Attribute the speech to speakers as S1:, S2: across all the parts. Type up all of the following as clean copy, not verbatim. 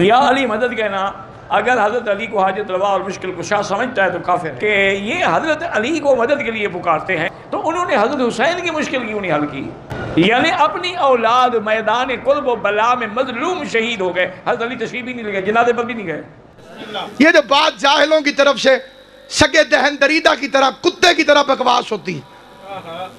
S1: یا علی مدد کہنا اگر حضرت علی کو حاجت روا اور مشکل کشا سمجھتا ہے تو کافر ہے کہ یہ حضرت علی کو مدد کے لیے پکارتے ہیں، تو انہوں نے حضرت حسین کی مشکل کیوں نہیں حل کی؟ یعنی اپنی اولاد میدان قرب و بلا میں مظلوم شہید ہو گئے، حضرت علی تشریف بھی نہیں لے گئے، جنازے پر بھی نہیں گئے۔
S2: یہ جو بات جاہلوں کی طرف سے سگے دہن دریدہ کی طرح کتے کی طرح بکواس ہوتی ہے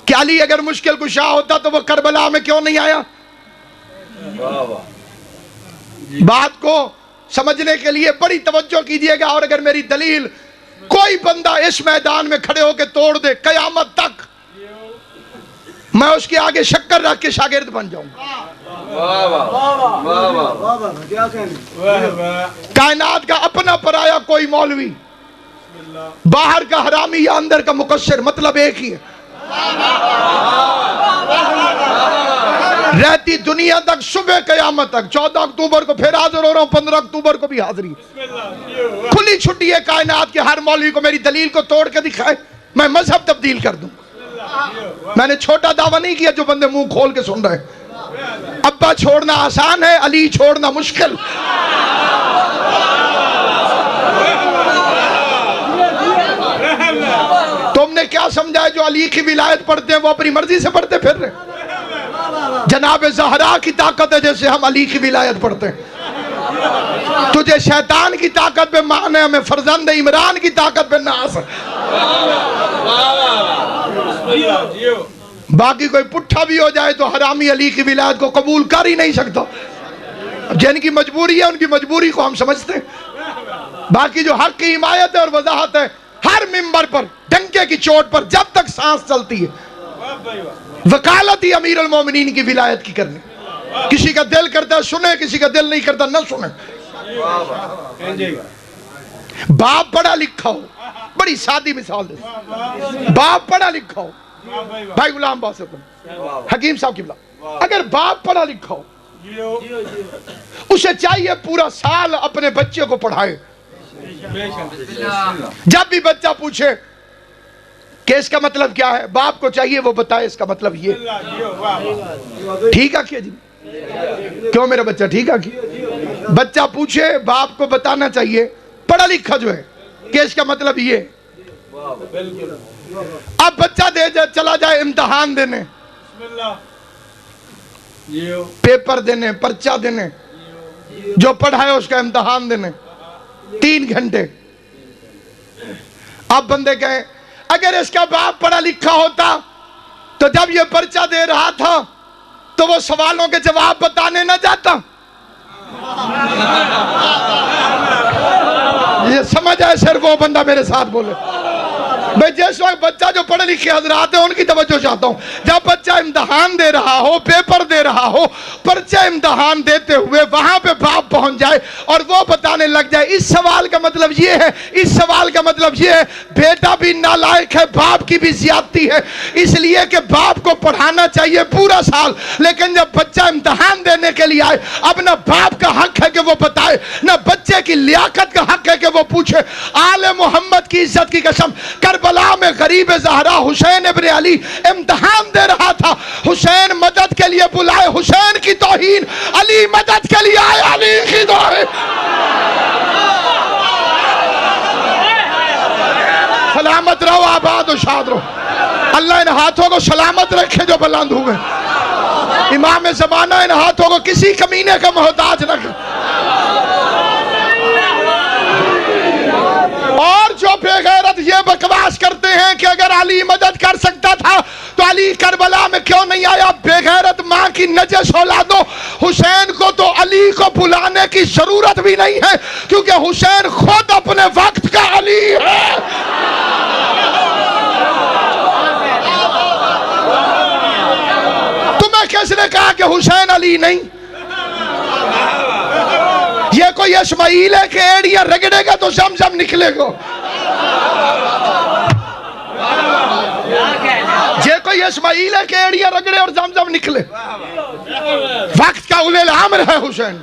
S2: کہ علی اگر مشکل کشا ہوتا تو وہ کربلا میں کیوں نہیں آیا؟ بات کو سمجھنے کے لیے بڑی توجہ کیجئے گا، اور اگر میری دلیل کوئی بندہ اس میدان میں کھڑے ہو کے توڑ دے قیامت تک، میں اس کے آگے شکر رکھ کے شاگرد بن جاؤں گا۔ کائنات کا اپنا پرایا کوئی مولوی، باہر کا حرامی یا اندر کا مقصر، مطلب ایک ہی ہے۔ رہتی دنیا تک صبح قیامت تک، 14 اکتوبر کو پھر حاضر ہو رہا ہوں، 15 اکتوبر کو بھی حاضری، کھلی چھٹی ہے کائنات کے ہر مولوی کو میری دلیل کو توڑ کے دکھائے، میں مذہب تبدیل کر دوں۔ میں نے چھوٹا دعویٰ نہیں کیا جو بندے منہ کھول کے سن رہے ہیں۔ ابا چھوڑنا آسان ہے، علی چھوڑنا مشکل۔ تم نے کیا سمجھا ہے جو علی کی ولایت پڑھتے ہیں وہ اپنی مرضی سے پڑھتے پھر رہے؟ جناب زہرا کی طاقت ہے جیسے ہم علی کی ولایت پڑھتے ہیں۔ تجھے شیطان کی طاقت پہ مان ہے، ہمیں فرزند عمران کی طاقت پہ ناز ہے۔ باقی کوئی پٹھا بھی ہو جائے تو حرامی علی کی ولایت کو قبول کر ہی نہیں سکتا۔ جن کی مجبوری ہے ان کی مجبوری کو ہم سمجھتے ہیں، باقی جو حق کی حمایت ہے اور وضاحت ہے، ہر ممبر پر ڈنکے کی چوٹ پر جب تک سانس چلتی ہے وکالت ہی امیر المومنین کی ولایت کی کرنے۔ کسی کا دل کرتا ہے سنے، کسی کا دل نہیں کرتا نہ سنے۔ باپ پڑھا لکھا ہو، بڑی سادی مثال دے، باپ پڑھا لکھا ہو، بھائی غلام باسط حکیم صاحب کی بلا، اگر باپ پڑھا لکھا ہو اسے چاہیے پورا سال اپنے بچے کو پڑھائے۔ جب بھی بچہ پوچھے کہ اس کا مطلب کیا ہے، باپ کو چاہیے وہ بتائے اس کا مطلب یہ۔ ٹھیک ہے کیا جی؟ کیوں میرا بچہ ٹھیک ہے کیا؟ بچہ پوچھے باپ کو بتانا چاہیے پڑھا لکھا جو ہے کہ اس کا مطلب یہ۔ اب بچہ چلا جائے امتحان دینے، پیپر دینے، پرچہ دینے، جو پڑھا ہے اس کا امتحان دینے، 3 گھنٹے۔ اب بندے کہیں اگر اس کا باپ پڑھا لکھا ہوتا تو جب یہ پرچہ دے رہا تھا تو وہ سوالوں کے جواب بتانے نہ جاتا۔ یہ سمجھ آئے صرف وہ بندہ میرے ساتھ بولے۔ میں جس وقت بچہ جو پڑھے لکھے حضرات ہیں ان کی توجہ چاہتا ہوں، جب بچہ امتحان دے رہا ہو، پیپر دے رہا ہو، پرچہ امتحان دیتے ہوئے وہاں پہ باپ پہنچ جائے اور وہ بتانے لگ جائے اس سوال کا مطلب یہ ہے، اس سوال کا مطلب یہ ہے، بیٹا بھی نالائق ہے، باپ کی بھی زیادتی ہے، اس لیے کہ باپ کو پڑھانا چاہیے پورا سال، لیکن جب بچہ امتحان دینے کے لیے آئے اب نہ باپ کا حق ہے کہ وہ بتائے، نہ بچے کی لیاقت کا حق ہے کہ وہ پوچھے۔ آل محمد کی عزت کی قسم، کربلا میں غریب زہرا حسین ابن علی امتحان دے رہا تھا، حسین مدد کے لیے بلائے، حسین کی توہین، علی مدد کے لیے آئے، علی کی توہین۔ سلامت رہو، آباد و شاد رہو، اللہ ان ہاتھوں کو سلامت رکھے جو بلند ہوئے، امام زمانہ ان ہاتھوں کو کسی کمینے کا محتاج رکھے۔ اور جو بے غیرت یہ بکواس کرتے ہیں کہ اگر علی مدد کر سکتا تھا تو علی کربلا میں کیوں نہیں آیا، بے غیرت ماں کی نجس اولادوں، حسین کو تو علی کو بلانے کی ضرورت بھی نہیں ہے کیونکہ حسین خود اپنے وقت کا علی ہے۔ تمہیں کس نے کہا کہ حسین علی نہیں؟ یہ کوئی اسماعیل ہے کہ ایڑیاں رگڑے گا تو زمزم نکلے گا؟ یہ کوئی اسماعیل ہے کہ ایڑیاں رگڑے اور زمزم نکلے؟ وقت کا اولے الامر ہے حسین۔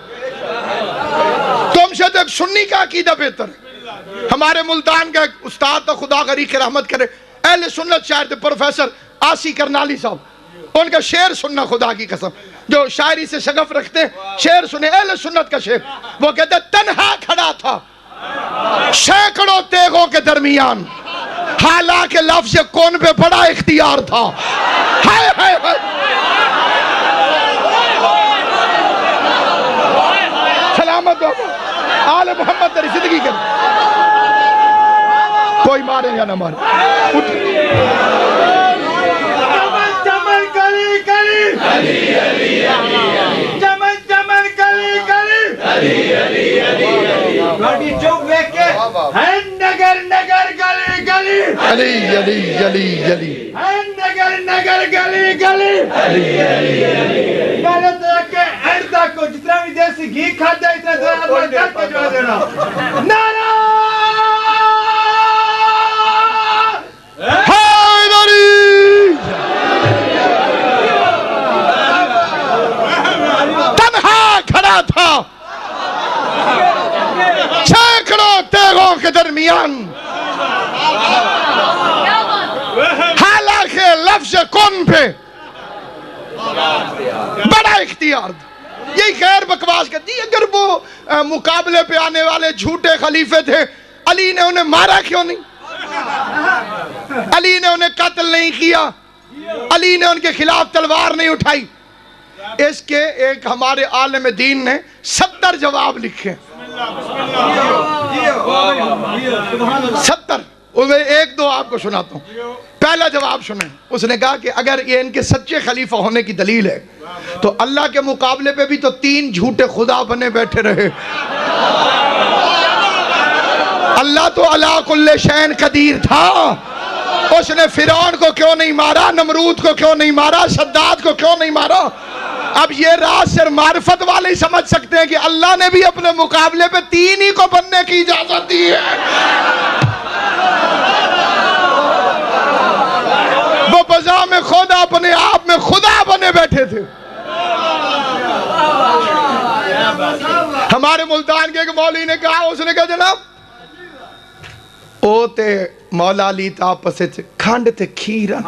S2: تم سے تو ایک سنی کا عقیدہ بہتر ہے۔ ہمارے ملتان کا ایک استاد تو خدا غریق رحمت کرے، اہل سنت شاعر تھے، پروفیسر آسی کرنالی صاحب، ان کا شعر سننا خدا کی قسم، جو شاعری سے شغف رکھتے ہیں، شعر سنے اہل سنت کا شعر، وہ کہتے ہیں تنہا کھڑا تھا سینکڑوں تیغوں کے درمیان، حالانکہ لفظ کون پہ بڑا اختیار تھا. ہائے ہائے ہائے، سلامت ہو آل محمد تیری زندگی کر. کوئی مارے یا نہ مارے،
S3: چمن کلی کلی علی علی علی، چمن چمن کلی کلی علی علی علی، گاڑی چوک دیکھ کے ہے نگر نگر گلی گلی
S2: علی علی علی علی،
S3: ہے نگر نگر گلی گلی علی علی علی. پہلے تو کہ اینڈ تک کو جتنا بھی دیسی گھی کھاتا ہے اتنا دعا اللہ کر کے جو دینا. نعرہ
S2: حیدری. تنہا کھڑا تھا سینکڑوں تیغوں کے درمیان، حالانکہ لفظ کن پہ بڑا اختیار تھا. یہی خیر بکواس کرتی. اگر وہ مقابلے پہ آنے والے جھوٹے خلیفے تھے، علی نے انہیں مارا کیوں نہیں؟ علی نے انہیں قتل نہیں کیا؟ علی نے ان کے خلاف تلوار نہیں اٹھائی؟ اس کے ایک ہمارے عالم دین نے 70 جواب لکھے، 70. ان میں ایک دو آپ کو سناتا ہوں. پہلا جواب سنیں. اس نے کہا کہ اگر یہ ان کے سچے خلیفہ ہونے کی دلیل ہے تو اللہ کے مقابلے پہ بھی تو 3 جھوٹے خدا بنے بیٹھے رہے. اللہ تو علی کل شیء قدیر تھا. اس نے فرعون کو کیوں نہیں مارا؟ نمرود کو کیوں نہیں مارا؟ شداد کو کیوں نہیں مارا؟ اب یہ راز صرف معرفت والے ہی سمجھ سکتے ہیں کہ اللہ نے بھی اپنے مقابلے پہ 3 ہی کو بننے کی اجازت دی ہے. وہ بذا میں خود اپنے آپ میں خدا بنے بیٹھے تھے. ہمارے ملتان کے ایک مولوی نے کہا، اس نے کہا جناب او تے مولا علی تاپس کھانڈ تے کھیرا.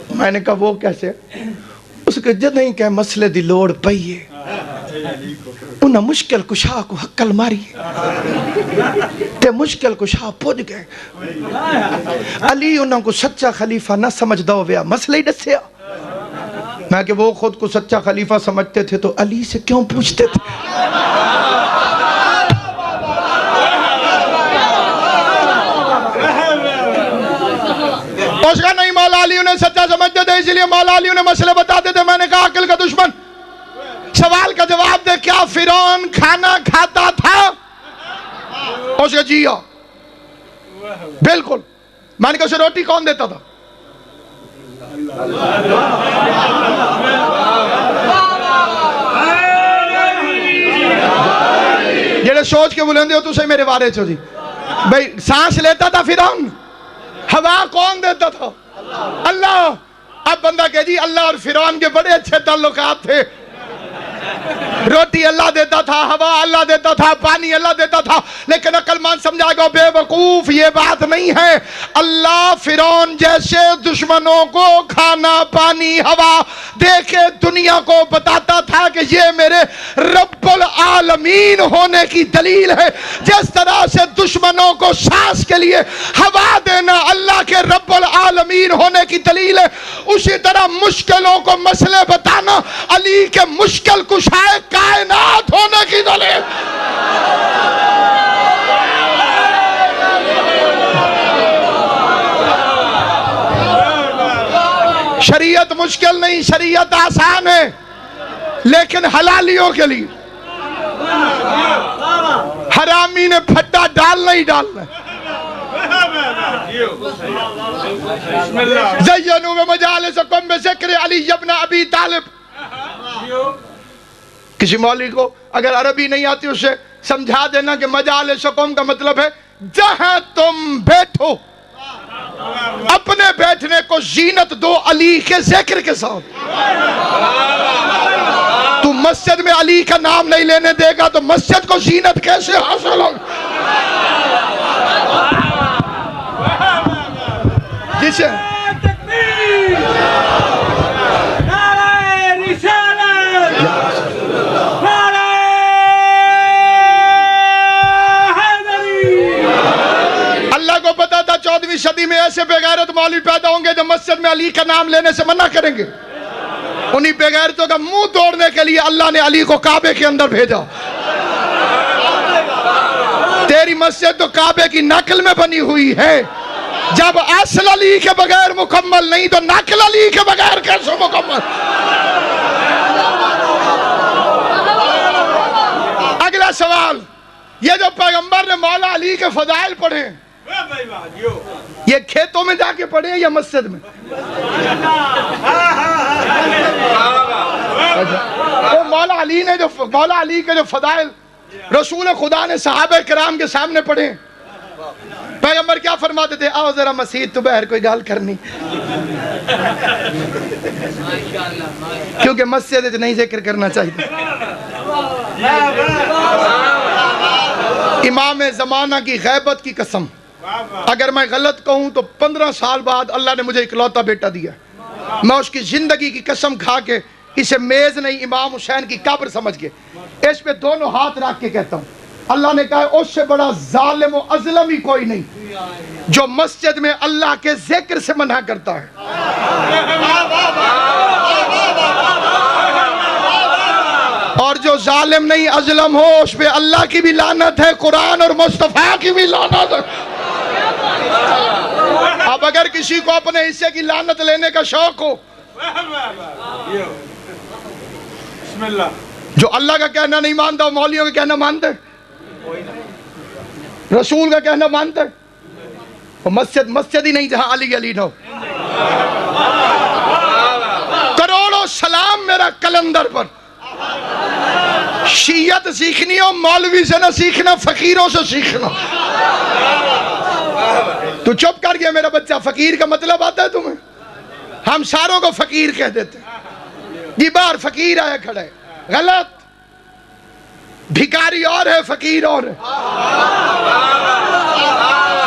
S2: میں نے کہا وہ کیسے؟ اس کے جد نہیں کہ مسئلے دی لوڑ پئیے انہاں مشکل کشا کو حقل ماری تے مشکل کشا پوج گئے. علی انہاں کو سچا خلیفہ نہ سمجھ دو ویا مسئلہ ہی دسیا. میں کہ وہ خود کو سچا خلیفہ سمجھتے تھے تو علی سے کیوں پوچھتے تھے؟ اس کا نہیں مولا علی انہیں سچا سمجھتے تھے اس لیے مولا علی انہیں مسئلے بتاتے تھے. میں نے کہا عقل کا دشمن سوال کا جواب دے، کیا فرعون کھانا کھاتا تھا؟ اس کا جی ہاں بالکل. میں نے کہا اسے روٹی کون دیتا تھا؟ جڑے سوچ کے بلندے ہو تو سے میرے بارے چو جی بھئی سانس لیتا تھا فرعون؟ ہوا کون دیتا تھا؟ اللہ. اب بندہ کہ جی اللہ اور فرعون کے بڑے اچھے تعلقات تھے. روٹی اللہ دیتا تھا، ہوا اللہ دیتا تھا، پانی اللہ دیتا تھا. لیکن عقل مند سمجھائے گا بے وقوف یہ بات نہیں ہے. اللہ فرعون جیسے دشمنوں کو کھانا پانی ہوا دے کے دنیا کو بتاتا تھا کہ یہ میرے رب العالمین ہونے کی دلیل ہے. جس طرح سے دشمنوں کو سانس کے لیے ہوا دینا اللہ کے رب العالمین ہونے کی دلیل ہے، اسی طرح مشکلوں کو مسئلے بتانا علی کے مشکل کشائے کائنات ہونے کی دلیل. شریعت مشکل نہیں، شریعت آسان ہے، لیکن حلالیوں کے لیے. حرامی نے پھٹا ڈالنا ہی ڈالنا ہے. زینوا بمجالسکم بذکر علی ابن ابی طالب. کسی مولوی کو اگر عربی نہیں آتی اسے سمجھا دینا کہ مجالسکم کا مطلب ہے جہاں تم بیٹھو اپنے بیٹھنے کو زینت دو علی کے ذکر کے ساتھ. تو مسجد میں علی کا نام نہیں لینے دے گا تو مسجد کو زینت کیسے حاصل ہوگی؟ پیچھے
S3: تکبیر نعرہ رسالت نعرہ حیدری
S2: اللہ کو پتا تھا 14ویں صدی میں ایسے بے غیرت مولوی پیدا ہوں گے جو مسجد میں علی کا نام لینے سے منع کریں گے. انہی بے غیرتوں کا منہ توڑنے کے لیے اللہ نے علی کو کعبے کے اندر بھیجا. تیری مسجد تو کعبے کی نقل میں بنی ہوئی ہے. جب اصل علی کے بغیر مکمل نہیں تو نقل علی کے بغیر کیسے مکمل؟ اگلا سوال، یہ جو پیغمبر نے مولا علی کے فضائل پڑھے یہ کھیتوں میں جا کے پڑھے یا مسجد میں؟ وہ مولا علی کے جو فضائل رسول خدا نے صحابہ کرام کے سامنے پڑھے، پیغمبر کیا فرماتے تھے؟ آؤ ذرا مسجد تو باہر کوئی گال کرنی، کیونکہ مسجد نہیں ذکر کرنا چاہیے. امام زمانہ کی غیبت کی قسم، اگر میں غلط کہوں تو 15 سال بعد اللہ نے مجھے اکلوتا بیٹا دیا. میں اس کی زندگی کی قسم کھا کے اسے میز نہیں امام حسین کی قبر سمجھ کے اس پہ دونوں ہاتھ رکھ کے کہتا ہوں، اللہ نے کہا اس سے بڑا ظالم و اظلم ہی کوئی نہیں جو مسجد میں اللہ کے ذکر سے منع کرتا ہے. اور جو ظالم نہیں اظلم ہو اس پہ اللہ کی بھی لعنت ہے، قرآن اور مصطفیٰ کی بھی لعنت ہے. اب اگر کسی کو اپنے حصے کی لعنت لینے کا شوق ہو، جو اللہ کا کہنا نہیں مانتا وہ مولویوں کا کہنا مانتے، رسول کا کہنا مانتے، وہ مسجد ہی نہیں جہاں علی علی نہ ہو. کروڑوں سلام میرا کلندر پر. شیعت سیکھنی ہو مولوی سے نہ سیکھنا، فقیروں سے سیکھنا. تو چپ کر گیا میرا بچہ. فقیر کا مطلب آتا ہے تمہیں؟ ہم ساروں کو فقیر کہہ دیتے جی، باہر فقیر آیا کھڑا ہے. غلط. بھکاری اور ہے، فقیر اور ہے.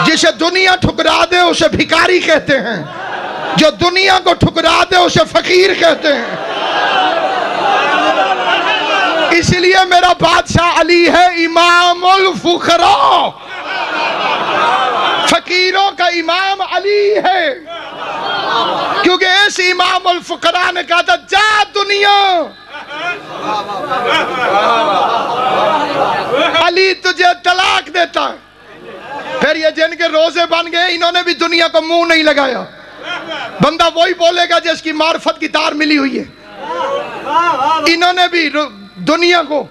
S2: جسے دنیا ٹھکرا دے اسے بھکاری کہتے ہیں، جو دنیا کو ٹھکرا دے اسے فقیر کہتے ہیں. اس لیے میرا بادشاہ علی ہے امام الفقراء، فقیروں کا امام علی ہے. کیونکہ اس امام الفقراء نے کہا تھا جا دنیا، علی تجھے طلاق دیتا ہے. پھر یہ جن کے روزے بن گئے انہوں نے بھی دنیا کو منہ نہیں لگایا. بندہ وہی بولے گا جس کی معرفت کی تار ملی ہوئی ہے. انہوں نے بھی دنیا کو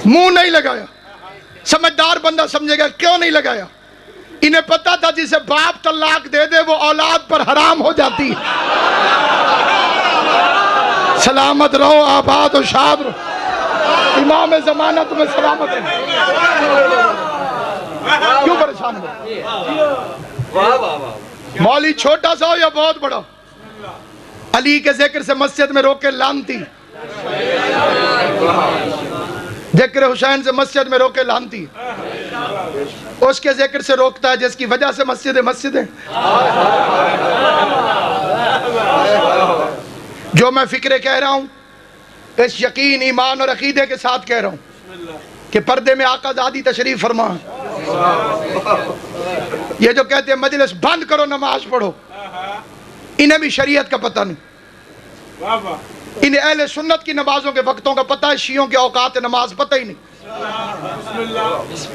S2: منہ نہیں لگایا. سمجھدار بندہ سمجھے گا کیوں نہیں لگایا؟ انہیں پتا تھا جسے باپ طلاق دے دے وہ اولاد پر حرام ہو جاتی. سلامت رہو، آباد و شاد رہو. امام زمانہ تمہیں سلامت رہو. کیوں پریشان ہو؟ مولوی چھوٹا سا ہو یا بہت بڑا، علی کے ذکر سے مسجد میں روکے لانتی، ذکر حسین سے مسجد میں روکے لانتی. اس کے ذکر سے روکتا ہے جس کی وجہ سے مسجدیں. جو میں فکرے کہہ رہا ہوں اس یقین، ایمان اور عقیدے کے ساتھ کہہ رہا ہوں کہ پردے میں آقا زادی تشریف فرما. یہ جو کہتے ہیں مجلس بند کرو نماز پڑھو، انہیں بھی شریعت کا پتہ نہیں. انہیں اہل سنت کی نمازوں کے وقتوں کا پتہ ہے، شیعوں کے اوقات نماز پتہ ہی نہیں.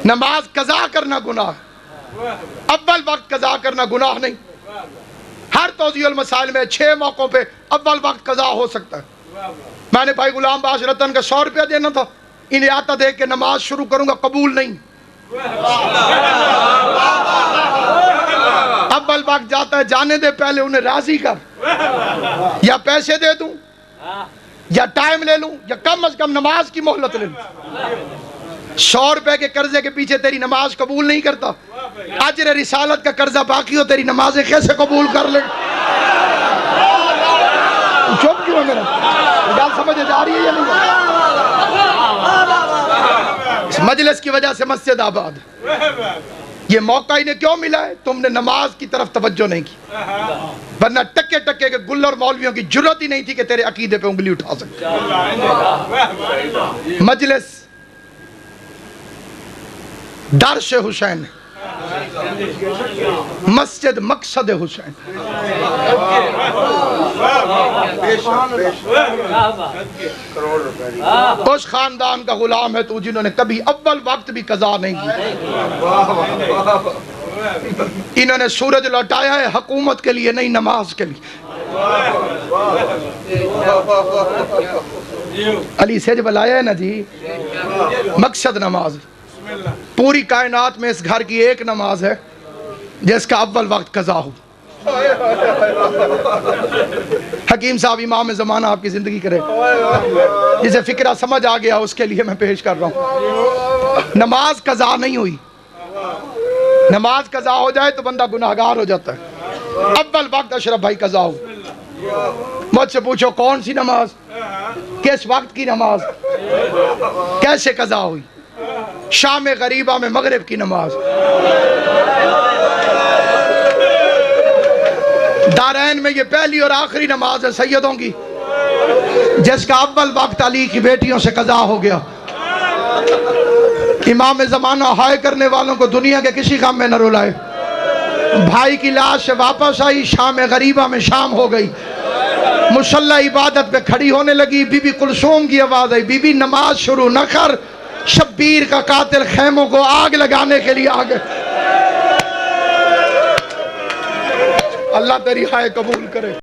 S2: نماز قضا کرنا گناہ ہے، اول وقت قضا کرنا گناہ نہیں. ہر توضیح المسائل میں 6 موقعوں پہ اول وقت قضا ہو سکتا ہے. میں نے بھائی غلام باش رتن کا 100 روپیہ دینا تھا، انہیں آتا دیکھ کے نماز شروع کروں گا، قبول نہیں. اول وقت جاتا ہے، جانے دے پہلے انہیں راضی کر. یا پیسے دے دوں یا ٹائم لے لوں یا کم از کم نماز کی مہلت لے لوں. 100 روپے کے قرضے کے پیچھے تیری نماز قبول نہیں کرتا. اجر رسالت کا قرضہ باقی ہو، تیری نمازیں کیسے قبول کر لے؟ چپ کیوں ہے میرا؟ بات سمجھ جا رہی ہے یا نہیں؟ اس مجلس کی وجہ سے مسجد آباد. یہ موقع انہیں کیوں ملا ہے؟ تم نے نماز کی طرف توجہ نہیں کی، ورنہ ٹکے ٹکے کے گل اور مولویوں کی جرت ہی نہیں تھی کہ تیرے عقیدے پہ انگلی اٹھا سکتے۔ مجلس درش حسین، مسجد مقصد حسین۔ اس خاندان کا غلام ہے تو جنہوں نے کبھی اول وقت بھی قضا نہیں کی۔ انہوں نے سورج لوٹایا ہے حکومت کے لیے نہیں، نماز کے لیے۔ علی سیج بلایا ہے نا جی، مقصد نماز۔ پوری کائنات میں اس گھر کی ایک نماز ہے جس کا اول وقت قضا ہو۔ حکیم صاحب امام زمانہ آپ کی زندگی کرے، جسے فکرہ سمجھ آ گیا اس کے لیے میں پیش کر رہا ہوں۔ نماز قضا نہیں ہوئی، نماز قضا ہو جائے تو بندہ گناہگار ہو جاتا ہے۔ اول وقت اشرف بھائی قضا ہو۔ مجھ سے پوچھو کون سی نماز، کس وقت کی نماز، کیسے قضا ہوئی؟ شام غریبہ میں مغرب کی نماز، دارین میں یہ پہلی اور آخری نماز ہے سیدوں کی، جس کا اول وقت علی کی بیٹیوں سے قضا ہو گیا۔ امام زمانہ ہائے کرنے والوں کو دنیا کے کسی کام میں نہ رلائے۔ بھائی کی لاش سے واپس آئی، شام غریبہ میں شام ہو گئی، مصلی عبادت پہ کھڑی ہونے لگی، بی بی کلثوم کی آواز آئی، بی بی نماز شروع نہ کر، شبیر کا قاتل خیموں کو آگ لگانے کے لیے آگے۔ اللہ تیری ہائے قبول کرے۔